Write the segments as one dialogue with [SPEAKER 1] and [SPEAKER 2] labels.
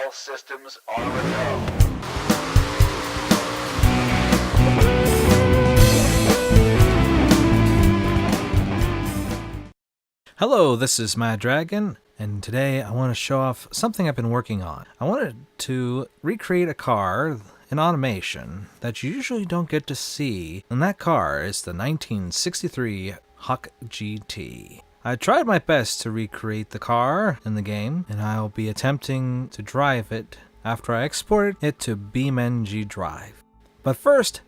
[SPEAKER 1] All systems are a go.
[SPEAKER 2] Hello, this is Mad Dragon, and today I want to show off something I've been working on. I wanted to recreate a car in automation that you usually don't get to see, and that car is the 1963 Hawk GT. I tried my best to recreate the car in the game, and I'll be attempting to drive it after I export it to BeamNG Drive. But first,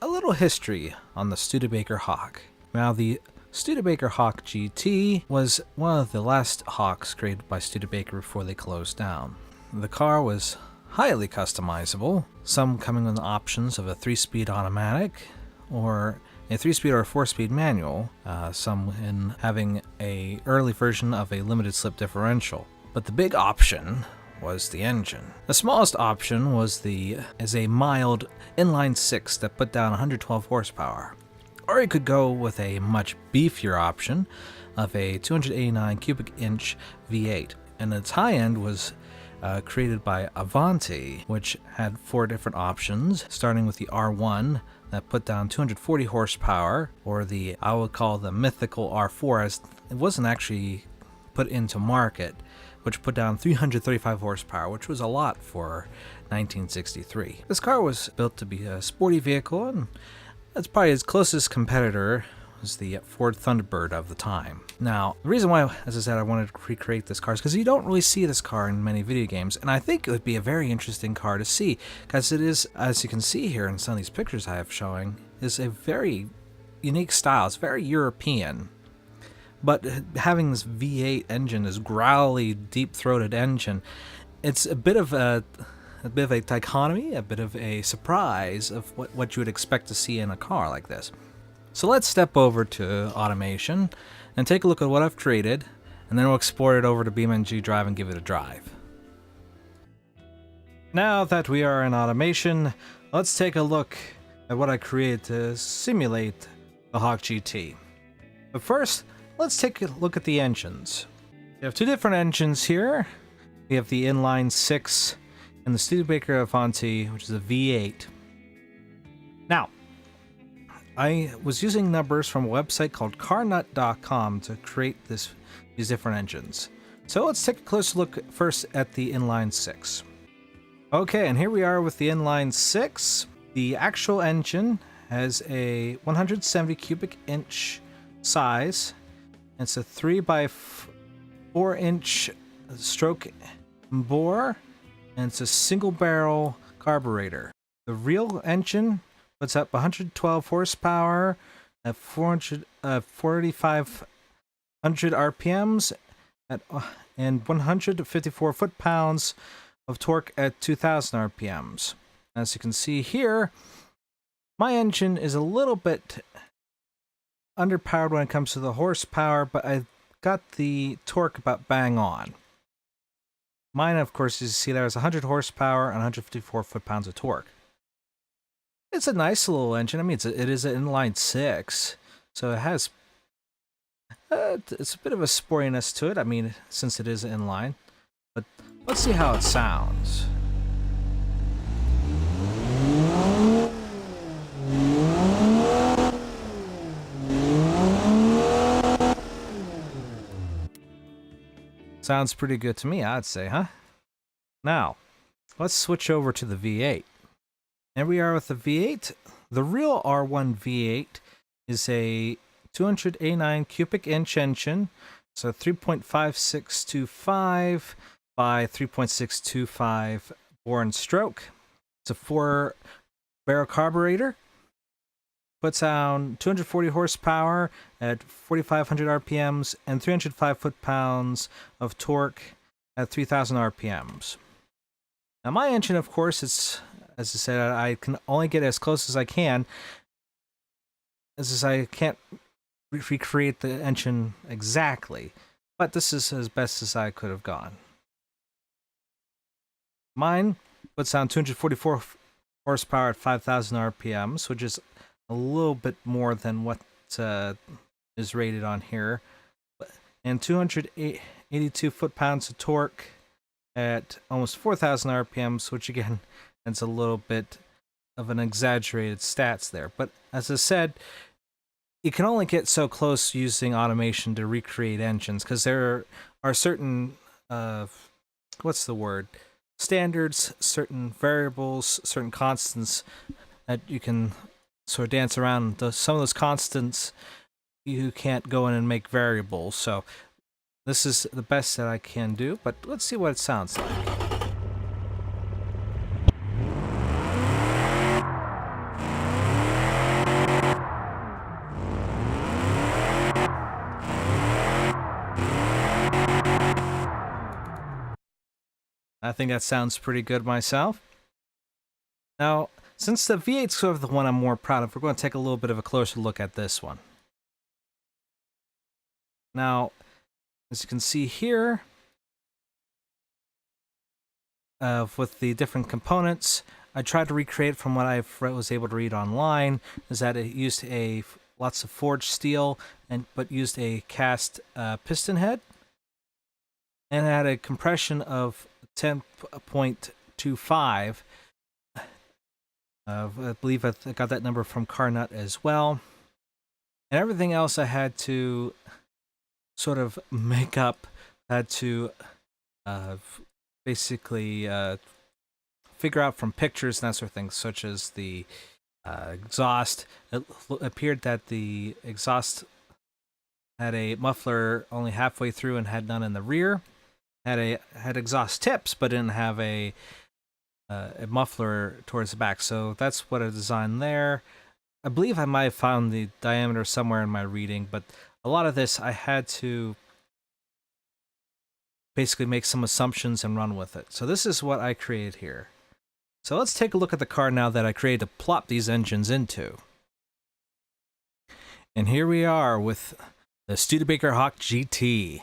[SPEAKER 2] a little history on the Studebaker Hawk. Now, the Studebaker Hawk GT was one of the last Hawks created by Studebaker before they closed down. The car was highly customizable, some coming with options of a 3-speed automatic or a 3-speed or a 4-speed manual, some in having an early version of a limited slip differential. But the big option was the engine. The smallest option was a mild inline 6 that put down 112 horsepower. Or you could go with a much beefier option of a 289 cubic inch V8. And its high end was created by Avanti, which had 4 different options, starting with the R1 that put down 240 horsepower, or I would call the mythical R4, as it wasn't actually put into market, which put down 335 horsepower, which was a lot for 1963. This car was built to be a sporty vehicle, and that's probably its closest competitor was the Ford Thunderbird of the time. Now, the reason why, as I said, I wanted to recreate this car is because you don't really see this car in many video games, and I think it would be a very interesting car to see, because it is, as you can see here in some of these pictures I have showing, is a very unique style. It's very European. But having this V8 engine, this growly, deep-throated engine, it's a bit of a dichotomy, a bit of a surprise of what you would expect to see in a car like this. So let's step over to automation and take a look at what I've created, and then we'll export it over to BeamNG Drive and give it a drive. Now that we are in automation, let's take a look at what I created to simulate the Hawk GT. But first, let's take a look at the engines. We have 2 different engines here. We have the inline 6 and the Studebaker Avanti, which is a V8. Now, I was using numbers from a website called carnut.com to create these different engines. So let's take a closer look first at the inline 6. Okay, and here we are with the inline 6. The actual engine has a 170 cubic inch size. It's a 3 by 4 inch stroke bore, and it's a single barrel carburetor. The real engine puts up 112 horsepower at 4,500 RPMs and 154 foot-pounds of torque at 2,000 RPMs. As you can see here, my engine is a little bit underpowered when it comes to the horsepower, but I got the torque about bang on. Mine, of course, as you see there, is 100 horsepower and 154 foot-pounds of torque. It's a nice little engine. I mean, it is an inline 6, so it has it's a bit of a sportiness to it. I mean, since it is inline. But let's see how it sounds. Sounds pretty good to me, I'd say, huh? Now, let's switch over to the V8. There we are with the V8. The real R1 V8 is a 289 cubic inch engine, so 3.5625 by 3.625 bore and stroke. It's a 4-barrel carburetor. Puts out 240 horsepower at 4,500 RPMs and 305 foot-pounds of torque at 3,000 RPMs. Now my engine, of course, is, as I said, I can only get as close as I can, as I can't recreate the engine exactly, but this is as best as I could have gone. Mine puts out 244 horsepower at 5,000 RPMs, which is a little bit more than what is rated on here, and 282 foot-pounds of torque at almost 4,000 RPMs, which again, that's a little bit of an exaggerated stats there. But as I said, you can only get so close using automation to recreate engines because there are certain, what's the word? Standards, certain variables, certain constants that you can sort of dance around. Some of those constants you can't go in and make variables. So this is the best that I can do, but let's see what it sounds like. I think that sounds pretty good myself. Now, since the V8's sort of the one I'm more proud of, we're going to take a little bit of a closer look at this one. Now, as you can see here, with the different components, I tried to recreate from what I was able to read online, is that it used lots of forged steel, but used a cast piston head, and it had a compression of 10.25. I believe I got that number from Carnut as well. And everything else I had to sort of make up, had to basically figure out from pictures and that sort of thing, such as the exhaust. It appeared that the exhaust had a muffler only halfway through and had none in the rear. Had exhaust tips, but didn't have a muffler towards the back. So that's what I designed there. I believe I might have found the diameter somewhere in my reading, but a lot of this I had to basically make some assumptions and run with it. So this is what I created here. So let's take a look at the car now that I created to plop these engines into. And here we are with the Studebaker Hawk GT.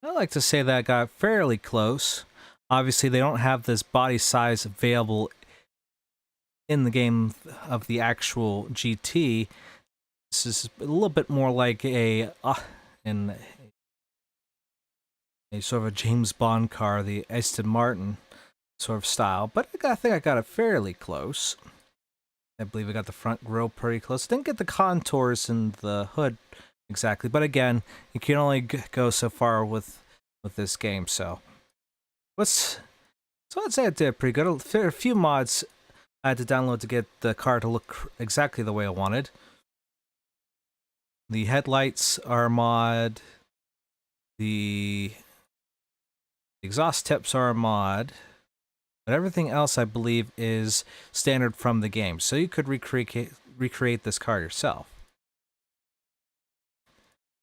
[SPEAKER 2] I like to say that I got fairly close. Obviously, they don't have this body size available in the game of the actual GT. This is a little bit more like a sort of a James Bond car, the Aston Martin sort of style. But I think I got it fairly close. I believe I got the front grille pretty close. Didn't get the contours in the hood exactly, but again, you can only go so far with this game. So I'd say I did pretty good. There are a few mods I had to download to get the car to look exactly the way I wanted. The headlights are a mod. The exhaust tips are a mod. But everything else, I believe, is standard from the game. So you could recreate this car yourself.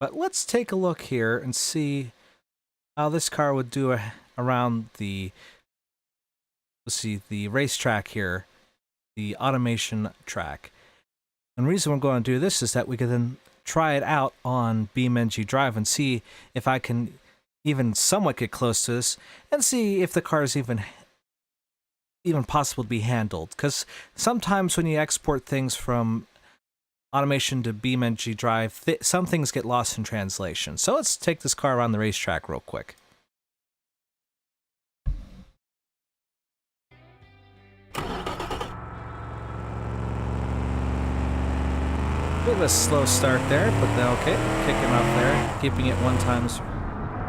[SPEAKER 2] But let's take a look here and see how this car would do around the, let's see, the racetrack here, the automation track. And the reason we're going to do this is that we can then try it out on BeamNG Drive and see if I can even somewhat get close to this and see if the car is even possible to be handled. Because sometimes when you export things from automation to BeamNG Drive, some things get lost in translation. So let's take this car around the racetrack real quick. Bit of a slow start there, but okay, kicking off there, keeping it 1 time.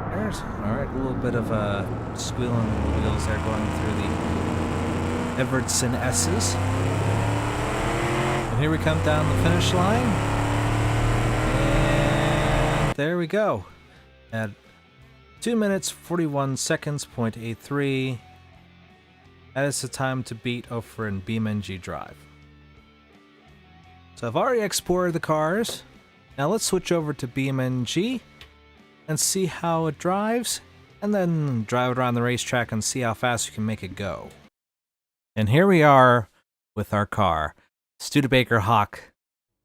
[SPEAKER 2] There's alright, a little bit of a squealing wheels there going through the Evertson S's. And here we come down the finish line. And there we go. At 2 minutes 41 seconds, 0.83. That is the time to beat over in BeamNG Drive. So I've already exported the cars. Now let's switch over to BeamNG and see how it drives, and then drive it around the racetrack and see how fast we can make it go. And here we are with our car, Studebaker Hawk,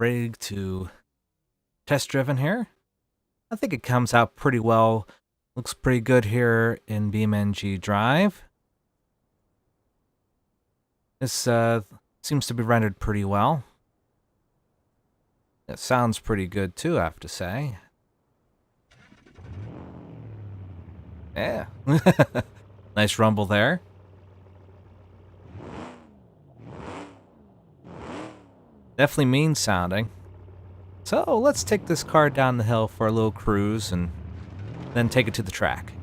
[SPEAKER 2] ready to test driven here. I think it comes out pretty well. Looks pretty good here in BeamNG Drive. This seems to be rendered pretty well. It sounds pretty good too, I have to say. Yeah. Nice rumble there. Definitely mean sounding. So let's take this car down the hill for a little cruise and then take it to the track.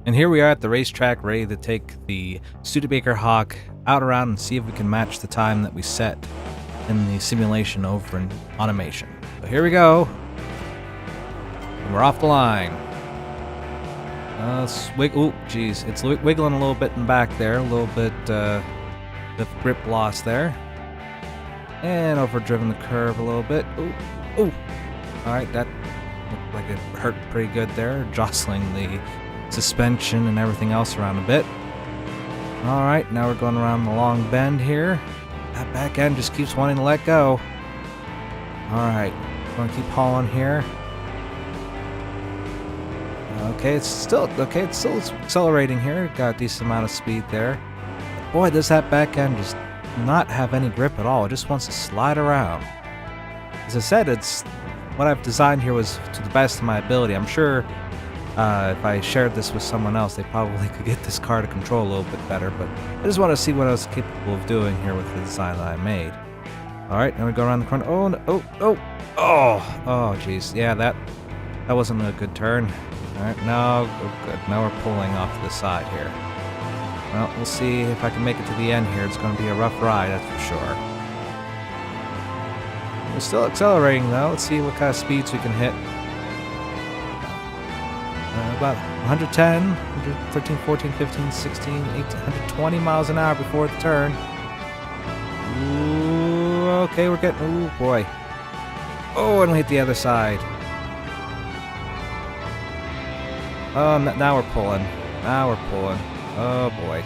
[SPEAKER 2] And here we are at the racetrack, ready to take the Studebaker Hawk out around and see if we can match the time that we set in the simulation over in automation. So here we go. And we're off the line. Oh, geez, it's wiggling a little bit in the back there, a little bit of grip loss there, and overdriven the curve a little bit. Ooh. All right, that looked like it hurt pretty good there, jostling the suspension and everything else around a bit. Alright, now we're going around the long bend here. That back end just keeps wanting to let go. Alright, going to keep hauling here. Okay, it's still accelerating here. Got a decent amount of speed there. Boy, does that back end just not have any grip at all. It just wants to slide around. As I said, it's what I've designed here was to the best of my ability. I'm sure if I shared this with someone else, they probably could get this car to control a little bit better, but I just want to see what I was capable of doing here with the design that I made. Alright, now we go around the corner. Oh, jeez. Yeah, that wasn't a good turn. Alright, no, good. Now we're pulling off to the side here. Well, we'll see if I can make it to the end here. It's going to be a rough ride, that's for sure. We're still accelerating, though. Let's see what kind of speeds we can hit. About 110, 113, 14, 15, 16, 18, 120 miles an hour before the turn. Ooh, okay, we're getting... Ooh, boy. Oh, and we hit the other side. Oh, now we're pulling. Oh, boy.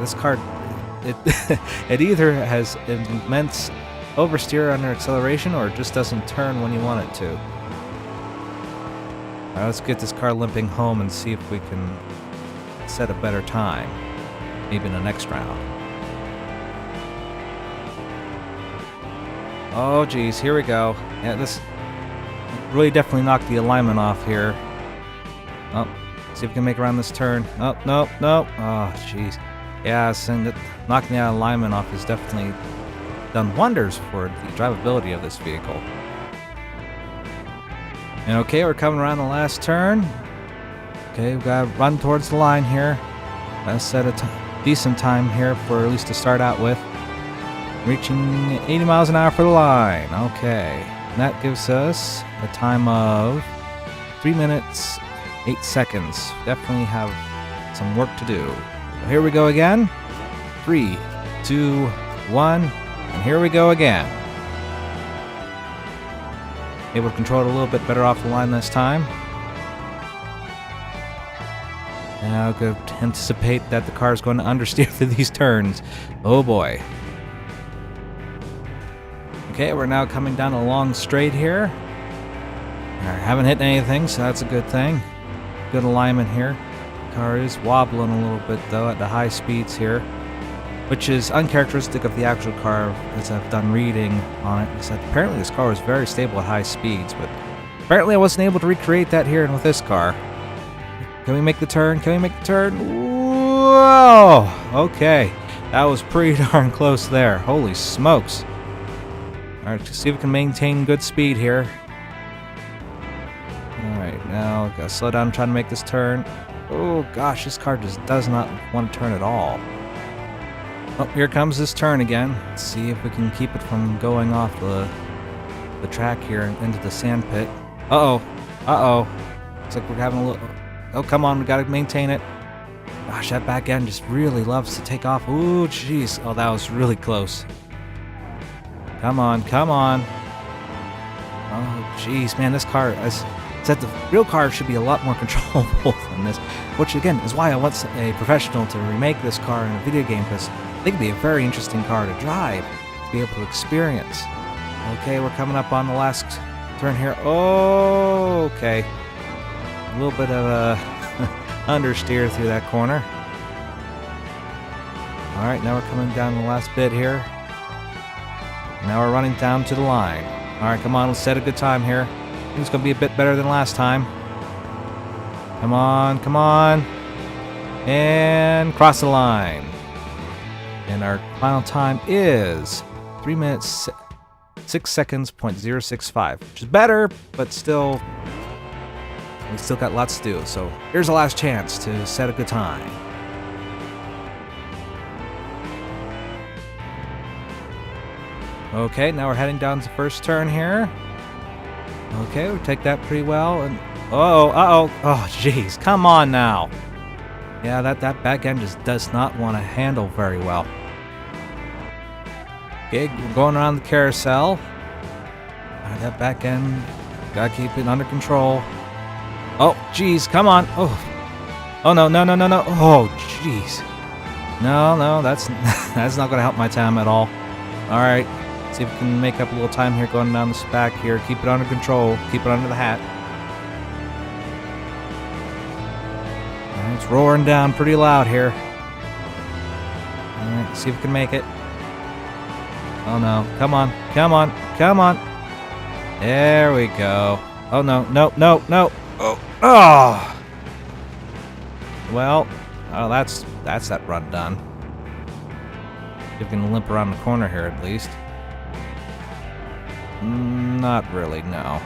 [SPEAKER 2] This car, it either has immense oversteer under acceleration or it just doesn't turn when you want it to. Alright, let's get this car limping home and see if we can set a better time. Maybe in the next round. Oh, geez, here we go. Yeah, this really definitely knocked the alignment off here. Oh, see if we can make around this turn. Oh, no. Oh, jeez. Yeah, knocking the alignment off has definitely done wonders for the drivability of this vehicle. And okay, we're coming around the last turn. Okay, we've got to run towards the line here. Let's set a decent time here for at least to start out with. Reaching 80 miles an hour for the line. Okay, and that gives us a time of 3 minutes, 8 seconds. Definitely have some work to do. Well, here we go again. 3, 2, 1, and here we go again. Able to control it a little bit better off the line this time. Now I could anticipate that the car is going to understeer through these turns. Oh boy. Okay, we're now coming down a long straight here. I haven't hit anything, so that's a good thing. Good alignment here. Car is wobbling a little bit though at the high speeds here, which is uncharacteristic of the actual car as I've done reading on it. Because apparently this car was very stable at high speeds, but apparently I wasn't able to recreate that here with this car. Can we make the turn? Can we make the turn? Whoa! Okay. That was pretty darn close there. Holy smokes. Alright, let's see if we can maintain good speed here. Alright, now gotta slow down trying to make this turn. Oh gosh, this car just does not want to turn at all. Oh, here comes this turn again. Let's see if we can keep it from going off the track here and into the sand pit. Uh-oh. Uh-oh. Looks like we're having a little... Oh, come on, we gotta maintain it. Gosh, that back end just really loves to take off. Ooh, jeez. Oh, that was really close. Come on, come on. Oh, jeez, man, this car... I said the real car should be a lot more controllable than this, which, again, is why I want a professional to remake this car in a video game, because I think it'd be a very interesting car to drive, to be able to experience. Okay, we're coming up on the last turn here. Oh, okay. A little bit of a understeer through that corner. Alright, now we're coming down the last bit here. Now we're running down to the line. Alright, come on, let's set a good time here. I think it's going to be a bit better than last time. Come on, come on. And cross the line. And our final time is 3 minutes, 6 seconds, .065. Which is better, but still... we still got lots to do, so here's the last chance to set a good time. Okay, now we're heading down to the first turn here. Okay, we take that pretty well, and oh, jeez, come on now. Yeah, that back end just does not want to handle very well. Okay, we're going around the carousel. That back end, gotta keep it under control. Oh, jeez, come on. Oh, no. Oh, jeez. No, that's that's not going to help my time at all. All right, see if we can make up a little time here going down this back here. Keep it under control. Keep it under the hat. All right, it's roaring down pretty loud here. All right, see if we can make it. Oh, no. Come on. Come on. Come on. There we go. Oh, no. Oh. Well, that's that run done. If we can limp around the corner here at least. Not really, no.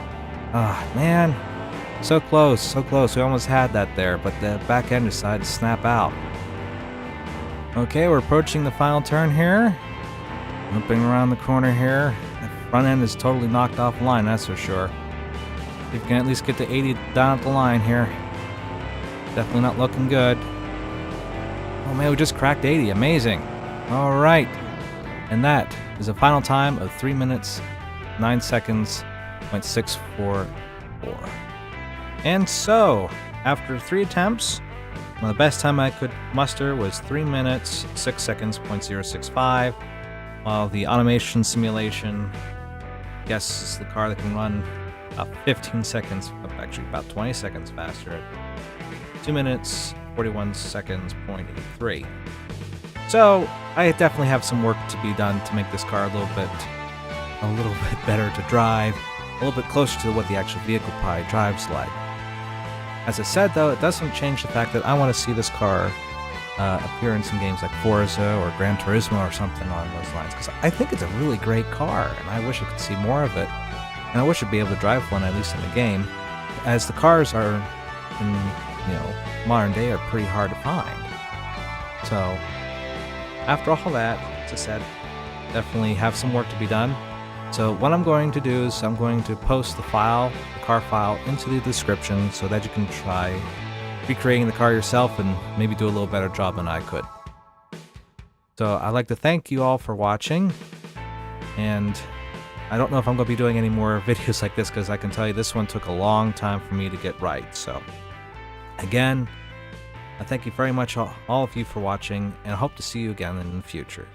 [SPEAKER 2] Ah, man. So close, so close. We almost had that there, but the back end decided to snap out. Okay, we're approaching the final turn here. Limping around the corner here. The front end is totally knocked offline, that's for sure. If you can at least get to 80 down at the line here. Definitely not looking good. Oh man, we just cracked 80. Amazing. Alright. And that is a final time of 3 minutes, 9 seconds, .644. And so, after 3 attempts, the best time I could muster was 3 minutes, 6 seconds, .065. While the automation simulation guesses the car that can run 15 seconds, actually about 20 seconds faster at 2 minutes, 41 seconds, .83. So I definitely have some work to be done to make this car a little bit better to drive, a little bit closer to what the actual vehicle probably drives like. As I said though, it doesn't change the fact that I want to see this car appear in some games like Forza or Gran Turismo or something along those lines, because I think it's a really great car and I wish I could see more of it. And I wish I'd be able to drive one, at least in the game, as the cars are, in modern day, are pretty hard to find. So, after all that, as I said, definitely have some work to be done. So what I'm going to do is I'm going to post the car file, into the description so that you can try recreating the car yourself and maybe do a little better job than I could. So I'd like to thank you all for watching, and I don't know if I'm going to be doing any more videos like this, because I can tell you this one took a long time for me to get right. So, again, I thank you very much, all of you, for watching, and I hope to see you again in the future.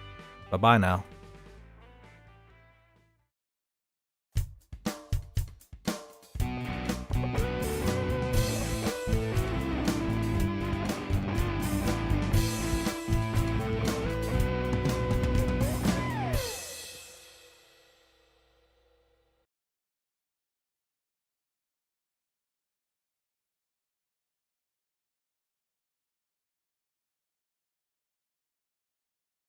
[SPEAKER 2] Bye-bye now.